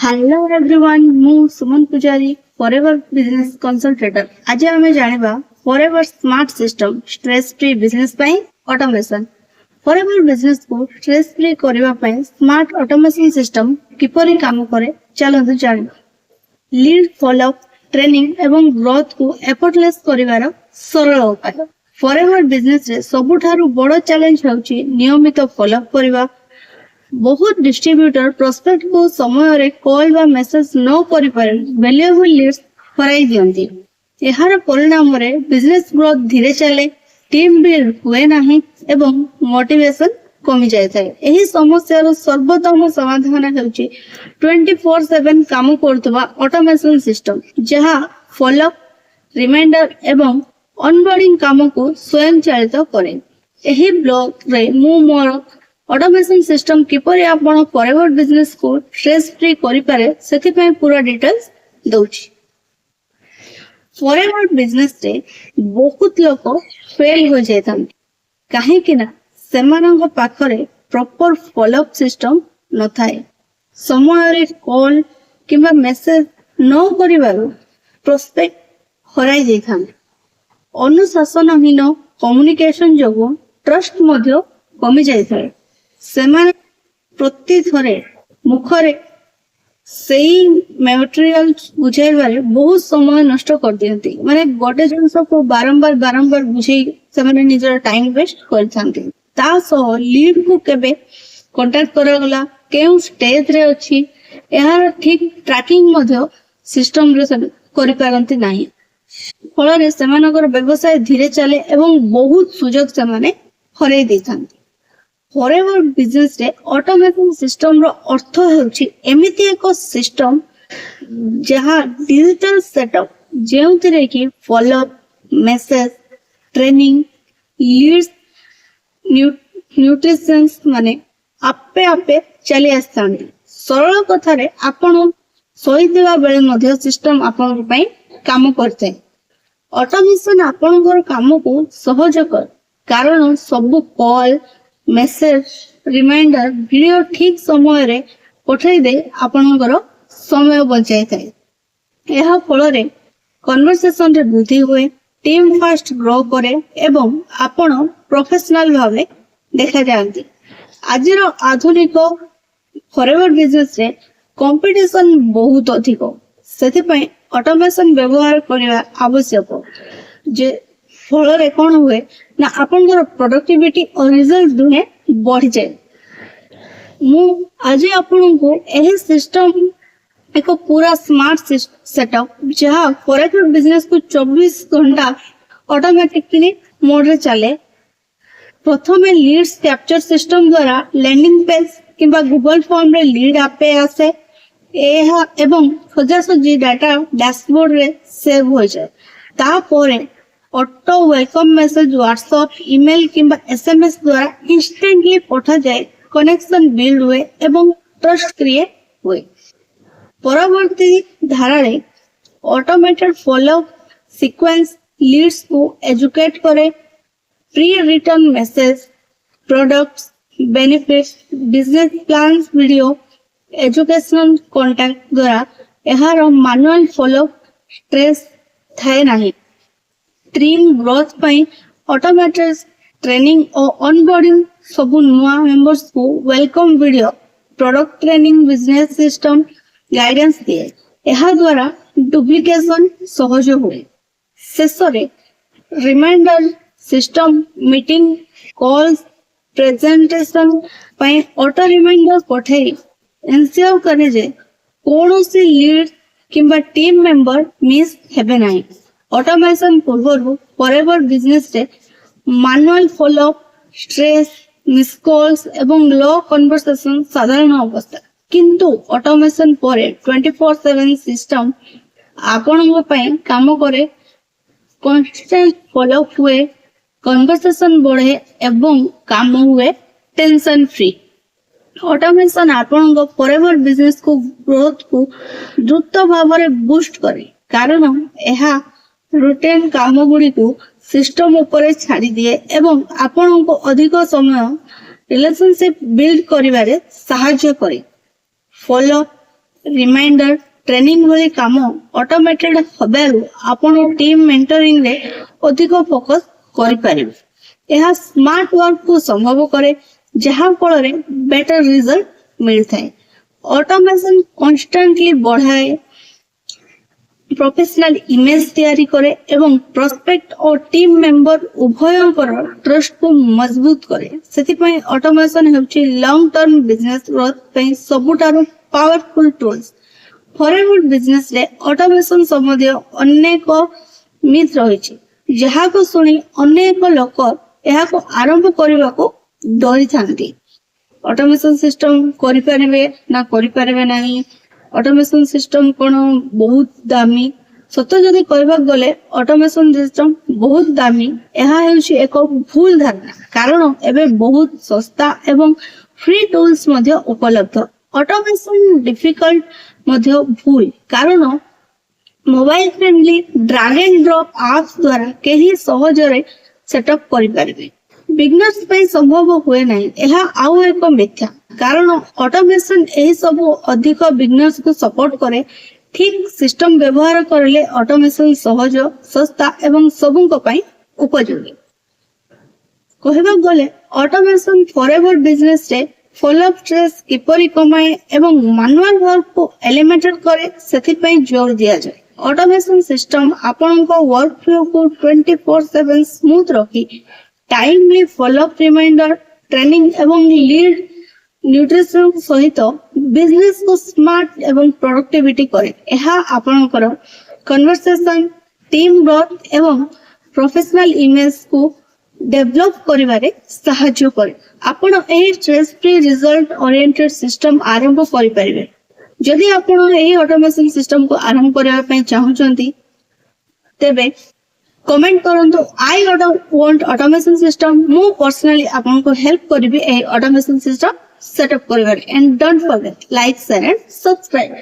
Hello everyone मु सुमन पुजारी forever business consultator. आज आम जानिबा forever smart system stress free business पई ऑटोमेशन। फॉरएवर बिजनेस को स्ट्रेस फ्री करबा पई स्मार्ट ऑटोमेशन सिस्टम किपरि काम करे चलନ୍ତୁ जानिबा। लीड फॉलोअप ट्रेनिंग एवं ग्रोथ को एफर्टलेस करिवार सरल उपाय। फॉरएवर बिजनेस रे सबुठारु बड़ चैलेंज होउची नियमित फॉलोअप करिवा। बहुत डिस्ट्रीब्यूटर प्रोस्पेक्ट को समय रे कॉल बा मेसेज न करि पारे वैल्यूएबल लीड्स फराई दियंती। एहार परिणाम रे बिजनेस ग्रोथ धीरे चले, टीम बिल्ड हुए नाही एवं मोटिवेशन कमी जाय थाए। एही समस्या रो सर्वोत्तम समाधान हेउची 24/7 काम करतबा ऑटोमेशन सिस्टम जहा फॉलोअप, रिमाइंडर एवं ऑनबोर्डिंग काम को स्वयं चालित करे। एही ब्लॉग रे मु मोर ऑटोमेशन सिस्टम किपरि आपण फॉरएवर बिजनेस को स्ट्रेस फ्री करि पारे सेति पय पूरा डिटेल्स दउची। फॉरएवर बिजनेस रे बहुत लोक फेल हो जायथान काहे कि ना सेमानंग पाखरे प्रॉपर फॉलोअप सिस्टम न थाए। समय रे कॉल किबा मेसेज न करिवारो प्रोस्पेक्ट हराई जायथान। अनुशासनहीन कम्युनिकेशन जोगु ट्रस्ट मध्य कमी जायथाय। सेमान प्रति थरे मुखरे सेही मटेरियल बुझाइबारे बहुत समय नष्ट कर दियंती। माने गोटे जिंस को बारंबार बुझाई सेमाने निजर टाइम वेस्ट करथांती। ता सो लीड को केबे कांटेक्ट करगला केउ स्टेज रे अछि एहार ठीक ट्रैकिंग मध्य सिस्टम रे करि पारंती नाही। फଳରେ सेमानकर व्यवसाय धीरे चले एवं बहुत सुजोग सेमाने हरै दैथांती। फॉरएवर बिजनेस रे ऑटोमेशन सिस्टम रो अर्थ हेउची एमिति एक सिस्टम जहा डिजिटल सेटअप जेउतिरे कि follow up, message, training, leads, nutritions माने आपे आपे चली आस्थांती। सरल कथा रे आपण सोई देवा बेले मध्ये सिस्टम आपण पई काम करते। ऑटोमेशन आपण काम को सहज कर कारण सब कॉल, मेसेज, रिमाइंडर, वीडियो ठीक समय रे पठाई दे आपनकर समय बचाई थाए। यह फल रे कन्वर्सेशन रे वृद्धि हुए, टीम फास्ट ग्रो करे एवं आपण प्रोफेशनल भावे देखा जांती। आजिर आधुनिक फॉरएवर बिजनेस रे कंपटीशन बहुत अधिक, सेति पई ऑटोमेशन व्यवहार करिवा आवश्यक। जे फल रे कोन हुए ना आपनकर प्रोडक्टिविटी और रिजल्ट दुहे बढ़ जाए। मु आज आपन को एही सिस्टम एक पूरा स्मार्ट सेटअप जहां फॉरएवर बिजनेस को 24 घंटा ऑटोमेटिकली मोड रे चले। प्रथमे लीड्स कैप्चर सिस्टम द्वारा लैंडिंग पेज किंबा गूगल फॉर्म रे लीड आपे आसे एहा एवं खोजासजी डाटा डैशबोर्ड रे सेव हो जाए। तापरे auto welcome message WhatsApp, email किंबा एसएमएस द्वारा इंस्टेंटली पठा जाए। कनेक्शन बिल्ड हुए एवं ट्रस्ट क्रिएट हुए। परवर्ती धारा रे ऑटोमेटेड फॉलोअप सीक्वेंस लीड्स को एजुकेट करे। Pre return message, products, benefits, business plans video, educational contact द्वारा एहार मैनुअल फॉलोअप स्ट्रेस थाए नाही। टीम ग्रोथ पई ऑटोमेटेड ट्रेनिंग और ऑनबोर्डिंग सब नुआ मेंबर्स को welcome video, product training, business system guidance दिए। एहा द्वारा डुप्लीकेशन सहज हुए। शेषरे reminder system meeting, calls, presentation पई ऑटो रिमाइंडर पठेई एंश्योर करे जे कोनोसी लीड किंबा टीम मेंबर मिस हेबे नाही। ऑटोमेशन पूर्व फॉरएवर बिजनेस रे manual follow up, stress, miss calls एवं लो कन्वर्सेशन साधारण अवस्था, किंतु ऑटोमेशन परे 24/7 सिस्टम आपन पई काम करे। कांस्टेंट फॉलोअप हुए, कन्वर्सेशन बढ़े एवं काम हुए टेंशन फ्री। ऑटोमेशन आपन फॉरएवर बिजनेस को ग्रोथ को द्रुत भाव रे बूस्ट करे कारण एहा रूटीन काम गुडी को सिस्टम ऊपर छाड़ी दिए एवं आपण को अधिक समय रिलेशनशिप बिल्ड करिवारे सहायता करे। फॉलोअप, रिमाइंडर ट्रेनिंग भली काम ऑटोमेटेड हबारु आपण टीम मेंटरिंग रे अधिक फोकस करि परिबे। यह स्मार्ट वर्क को संभव करे जहां फल रे बेटर रिजल्ट मिलता है। ऑटोमेशन कॉन्स्टेंटली बढ़ाए, प्रोफेशनल इमेज तैयारी करे एवं प्रोस्पेक्ट और टीम मेंबर उभयंकर ट्रस्ट को मजबूत करे। सेति पई ऑटोमेशन हेउची लॉन्ग टर्म बिजनेस ग्रोथ पई सबुटारो पावरफुल टूल्स। फॉरवर्ड बिजनेस रे ऑटोमेशन संबंधी अनेक मिथ रहिछि जहा को सुनी अनेक लोक एहा को आरंभ करबा को डरी थांती। ऑटोमेशन सिस्टम करि परिबे ना करि परिबे नाही, ऑटोमेशन सिस्टम कोन बहुत दामी। सत्य जदि कहबा गले ऑटोमेशन सिस्टम बहुत दामी एहा हेउछि एक भूल धारणा, कारण एबे बहुत सस्ता एवं फ्री टूल्स मध्ये उपलब्ध। ऑटोमेशन डिफिकल्ट मध्ये भूल, कारण mobile friendly drag and drop apps द्वारा केही सहजरे सेटअप करि परिबे। बिगनर्स पे संभव हुए नहीं, यह आउ एक मिथ्या, कारण ऑटोमेशन एही सब अधिक बिगनर्स को सपोर्ट करे। ठीक सिस्टम व्यवहार करले ऑटोमेशन सहज, सस्ता एवं सबुको पई उपयोगी। कहबा गले ऑटोमेशन फॉरएवर बिजनेस रे फॉलोअप स्ट्रेस किपरि कमाए एवं मैनुअल वर्क को एलिमिनेट करे सेति पई जोर दिया जाय। ऑटोमेशन सिस्टम आपन को वर्क फ्लो को 24/7 स्मूथ रखी टाइमली फॉलोअप रिमाइंडर ट्रेनिंग एवं लीड न्यूट्रिशन सहित बिजनेस को स्मार्ट एवं प्रोडक्टिविटी करे। यह आपनकर कन्वर्सेशन, टीम ग्रोथ एवं प्रोफेशनल इमेज को डेवलप करिवारे सहायता करे। आपण एही stress free result oriented system आरंभ करि परिबे। जदि आपण एही ऑटोमेशन सिस्टम को आरंभ करबा पय चाहुचंती तेबे कमेंट करंतु आई वांट ऑटोमेशन सिस्टम। मु पर्सनली आपन को हेल्प करिबे ए ऑटोमेशन सिस्टम सेटअप करिवारे। And don't forget like, share and subscribe.